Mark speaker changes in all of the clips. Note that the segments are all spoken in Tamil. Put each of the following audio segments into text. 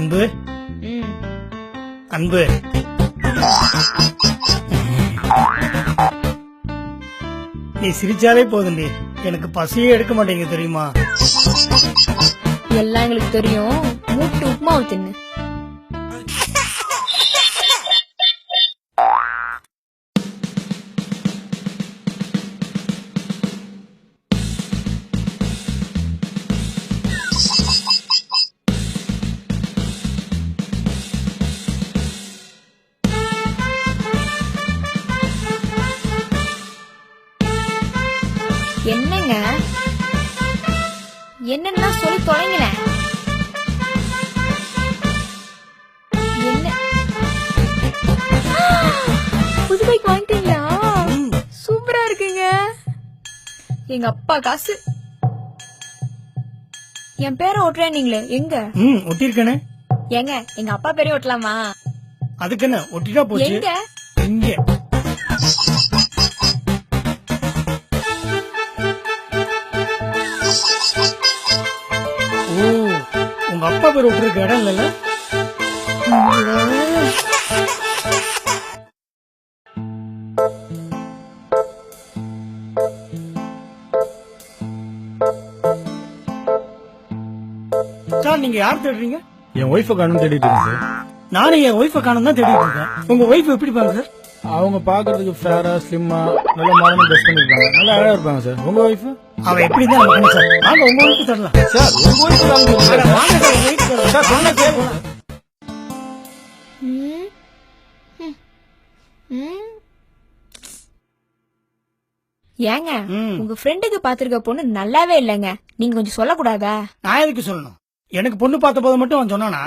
Speaker 1: அன்பு அன்பு நீ சிரிச்சாலே போதுண்டி, எனக்கு பசியே எடுக்க மாட்டேங்க தெரியுமா?
Speaker 2: எல்லாம் எங்களுக்கு தெரியும். மூட்டு உப்புமாவை தின்னு. என்னங்க என்னன்னா சொல்லி தொலைங்கள. என்ன புது பைக் வாங்கிட்டீங்களா? சூப்பரா இருக்குங்க. எங்க அப்பா காசு. என் பேரை ஓட்டுறேன் நீங்களே, எங்க
Speaker 1: ஒட்டிருக்கேனே.
Speaker 2: ஏங்க எங்க அப்பா பேரே ஓட்டலாமா?
Speaker 1: அதுக்கு என்ன ஒட்டிட்டா போச்சு.
Speaker 2: எங்க
Speaker 1: இங்க உங்க அப்பா பேர் ஒட்டிருக்க இடம் இல்ல. சார் நீங்க யார் தேடுறீங்க?
Speaker 3: என் ஒய்ஃபை காணும் தேடிட்டு இருக்கேன் சார்.
Speaker 1: நானும் என் ஒய்ஃபை காணும் தான் தேடிட்டு இருக்கேன். உங்க ஒய்ஃப் எப்படி பாங்க சார்?
Speaker 3: அவங்க பாக்குறதுக்கு ஃபேரா ஸ்லிம்மா நல்ல மாடர்ன் ட்ரெஸ் பண்ணிருக்காங்க, நல்லா அழகா இருப்பாங்க சார். உங்க ஒய்ஃப்?
Speaker 1: அவ எப்படி தான் நமக்கு சார். வாங்க உங்க ஒய்ஃப் தரலாம்
Speaker 3: சார். உங்க ஒய்ஃப்
Speaker 1: வாங்க சார், உங்க ஒய்ஃப் தரலாம் சார். வாங்க சார்.
Speaker 2: ஏங்க உங்க ஃப்ரெண்டுக்கு பாத்துருக்க பொண்ணு நல்லாவே இல்லங்க, நீங்க கொஞ்சம் சொல்லக்கூடாதா?
Speaker 1: நான் எதுக்கு சொல்லணும்? எனக்கு பொண்ணு பார்த்த போது மட்டும் அவன் சொன்னானா?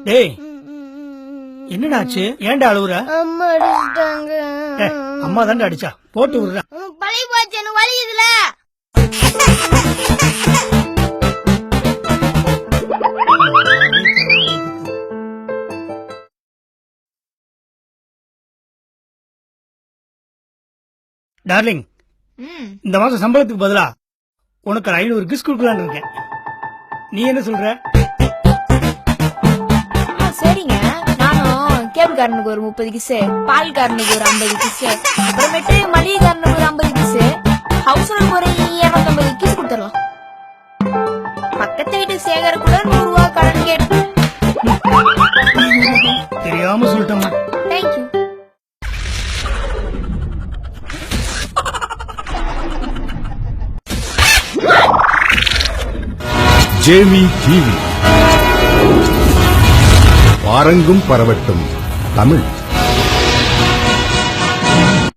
Speaker 1: டேய் என்னடாச்சு? ஏன்டா அழுவுற?
Speaker 4: அம்மா அடிச்சிட்டாங்க.
Speaker 1: அம்மா தாண்டா அடிச்சா, போட்டு விடுறா.
Speaker 4: பழி போச்சு, எனக்கு வலிக்குதுல.
Speaker 1: டார்லிங், இந்த மாசம் சம்பளத்துக்கு பதிலா உனக்கு 500 கிஸ் கொடுக்கலான்னு இருக்கேன். நீ என்ன சொல்ற?
Speaker 2: சரிங்க, நானும் கேபிள்காரனுக்கு ஒரு 30 கிஸ், பால்காரனுக்கு ஒரு 50 கிஸ், அப்புறமேட்டு மளிகைக்காரனுக்கு ஒரு 50 கிஸ், ஹவுஸ் ஓனருக்கு ஒரு 250 கிஸ் கொடுத்துடலாம். பக்கத்து வீட்டு சேகர் கூட 100 ரூபாய் கடன் கேட்டு.
Speaker 1: தெரியாம சொல்லிட்டோம்.
Speaker 2: தேங்க்யூ.
Speaker 5: ஜேமி டிவி பாரங்கும் பரவட்டும் தமிழ்.